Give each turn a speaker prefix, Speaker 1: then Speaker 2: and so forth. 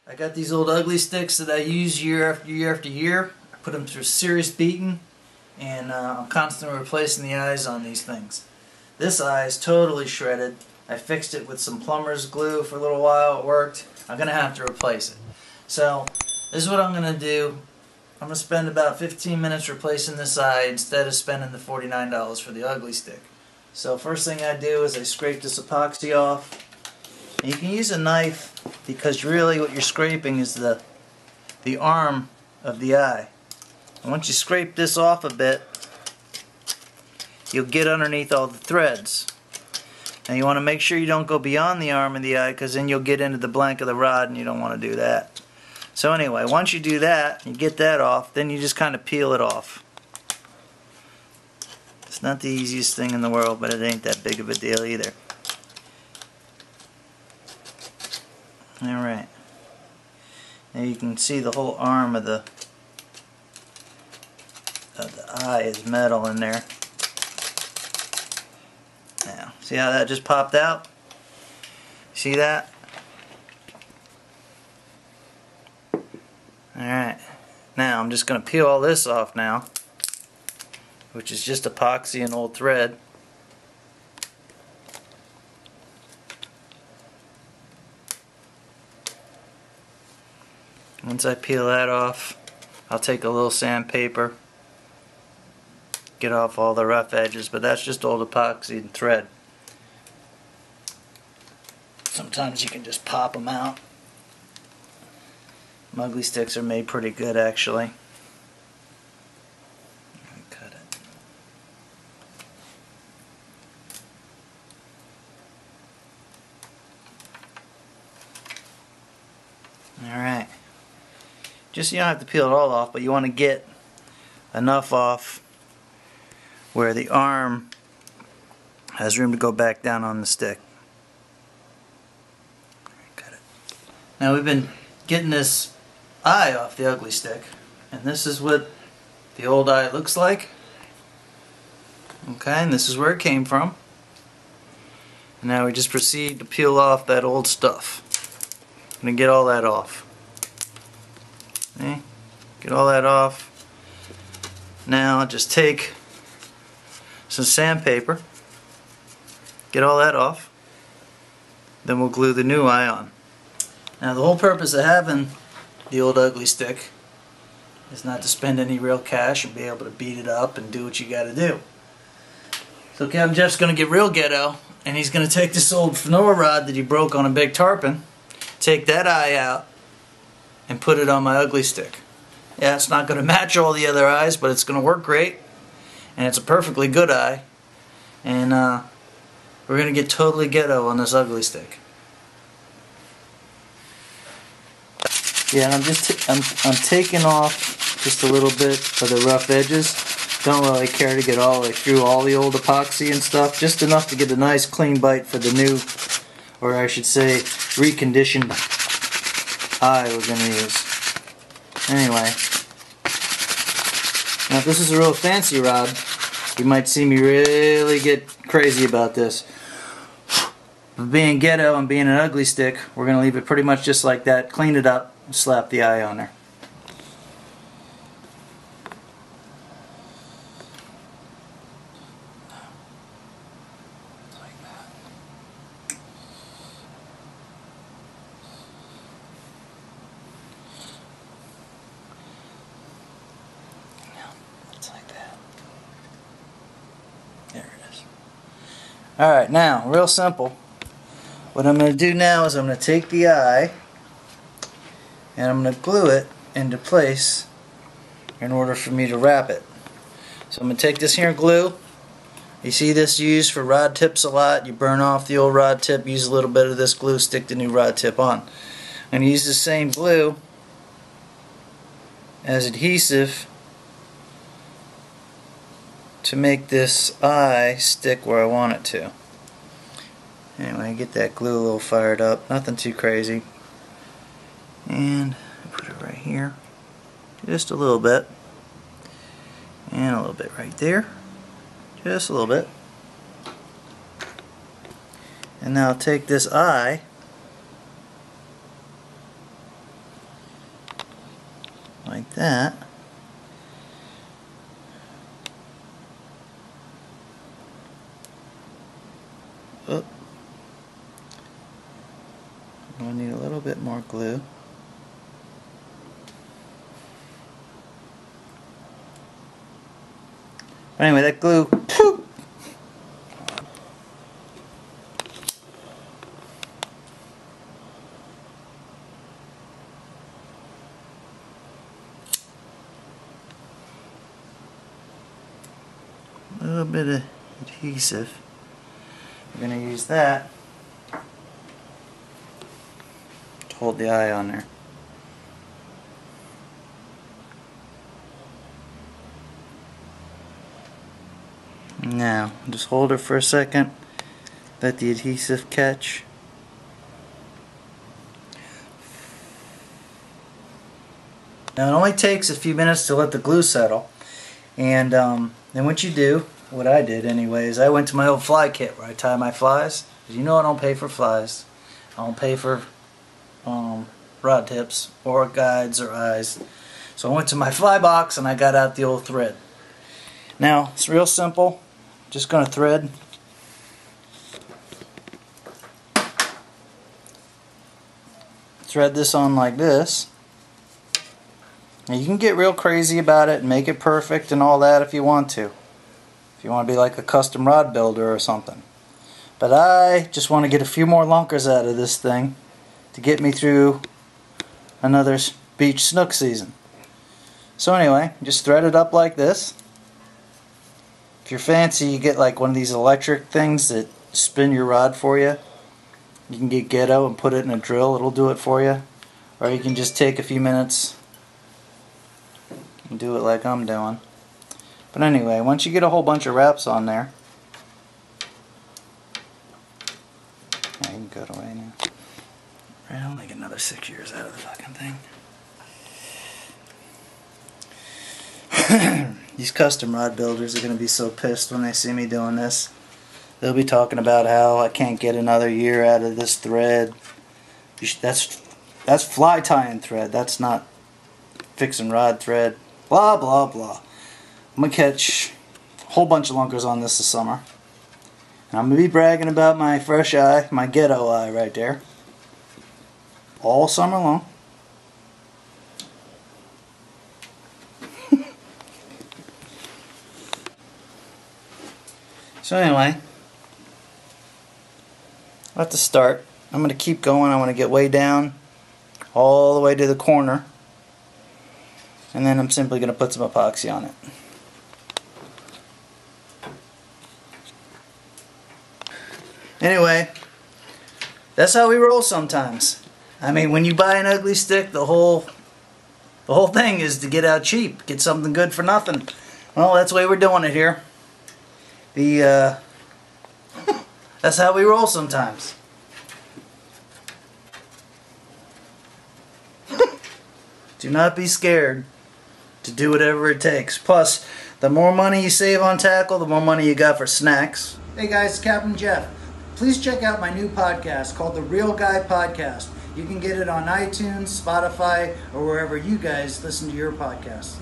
Speaker 1: I got these old Ugly Stiks that I use year after year after year. I put them through serious beating, and I'm constantly replacing the eyes on these things. This eye is totally shredded. I fixed it with some plumber's glue for a little while. It worked. I'm going to have to replace it. So this is what I'm going to do. I'm going to spend about 15 minutes replacing this eye instead of spending the $49 for the Ugly Stik. So first thing I do is I scrape this epoxy off. And you can use a knife because really what you're scraping is the arm of the eye. And once you scrape this off a bit, you'll get underneath all the threads. Now you want to make sure you don't go beyond the arm of the eye, because then you'll get into the blank of the rod and you don't want to do that. So anyway, once you do that, you get that off, then you just kind of peel it off. It's not the easiest thing in the world, but it ain't that big of a deal either. Alright. Now you can see the whole arm of the eye is metal in there. Now, see how that just popped out? See that? Alright. Now I'm just going to peel all this off now, which is just epoxy and old thread. Once I peel that off, I'll take a little sandpaper, get off all the rough edges, but that's just old epoxy and thread. Sometimes you can just pop them out. Ugly Stiks are made pretty good, actually. Let me cut it. Alright. Just, you don't have to peel it all off, but you want to get enough off where the arm has room to go back down on the stick. Cut it. Now we've been getting this eye off the Ugly Stik, and this is what the old eye looks like. Okay, and this is where it came from. And now we just proceed to peel off that old stuff. I'm going to get all that off. Okay, get all that off. Now I'll just take some sandpaper, get all that off, then we'll glue the new eye on. Now the whole purpose of having the old Ugly Stik is not to spend any real cash and be able to beat it up and do what you gotta do. So Captain Jeff's gonna get real ghetto, and he's gonna take this old fenora rod that he broke on a big tarpon, take that eye out, and put it on my Ugly Stik. Yeah, it's not gonna match all the other eyes, but it's gonna work great, and it's a perfectly good eye, and we're gonna get totally ghetto on this Ugly Stik. Yeah, and I'm taking off just a little bit of the rough edges. Don't really care to get all the way through all the old epoxy and stuff. Just enough to get a nice clean bite for the new, or I should say, reconditioned eye we're going to use. Anyway, now if this is a real fancy rod, you might see me really get crazy about this. But being ghetto and being an Ugly Stik, we're going to leave it pretty much just like that. Clean it up. Slap the eye on there. Like that. Now, it's like that. There it is. Alright, now, real simple. What I'm going to do now is I'm going to take the eye and I'm going to glue it into place in order for me to wrap it. So I'm going to take this here glue. You see this used for rod tips a lot. You burn off the old rod tip, use a little bit of this glue, stick the new rod tip on. I'm going to use the same glue as adhesive to make this eye stick where I want it to. Anyway, get that glue a little fired up, nothing too crazy. And put it right here, just a little bit, and a little bit right there, just a little bit. And now I'll take this eye like that. Oh. I need a little bit more glue. Anyway, that glue, poof, a little bit of adhesive. We're going to use that to hold the eye on there. Now, just hold her for a second, let the adhesive catch. Now it only takes a few minutes to let the glue settle, and then what you do, what I did anyway, is I went to my old fly kit where I tie my flies. You know I don't pay for flies, I don't pay for rod tips or guides or eyes. So I went to my fly box and I got out the old thread. Now it's real simple. Just going to thread this on like this. Now you can get real crazy about it and make it perfect and all that if you want to. If you want to be like a custom rod builder or something. But I just want to get a few more lunkers out of this thing to get me through another beach snook season. So anyway, just thread it up like this. If you're fancy, you get like one of these electric things that spin your rod for you. You can get ghetto and put it in a drill, it'll do it for you. Or you can just take a few minutes and do it like I'm doing. But anyway, once you get a whole bunch of wraps on there, yeah, you can go away now. Right, I'll make another 6 years out of the fucking thing. These custom rod builders are going to be so pissed when they see me doing this. They'll be talking about how I can't get another year out of this thread. That's fly tying thread. That's not fixing rod thread. Blah, blah, blah. I'm going to catch a whole bunch of lunkers on this summer. And I'm going to be bragging about my fresh eye, my ghetto eye right there. All summer long. So anyway, at the start, I'm going to keep going. I want to get way down, all the way to the corner, and then I'm simply going to put some epoxy on it. Anyway, that's how we roll sometimes. I mean, when you buy an Ugly Stik, the whole thing is to get out cheap, get something good for nothing. Well, that's the way we're doing it here. That's how we roll sometimes. Do not be scared to do whatever it takes. Plus, the more money you save on tackle, the more money you got for snacks. Hey guys, it's Captain Jeff. Please check out my new podcast called The Real Guy Podcast. You can get it on iTunes, Spotify, or wherever you guys listen to your podcasts.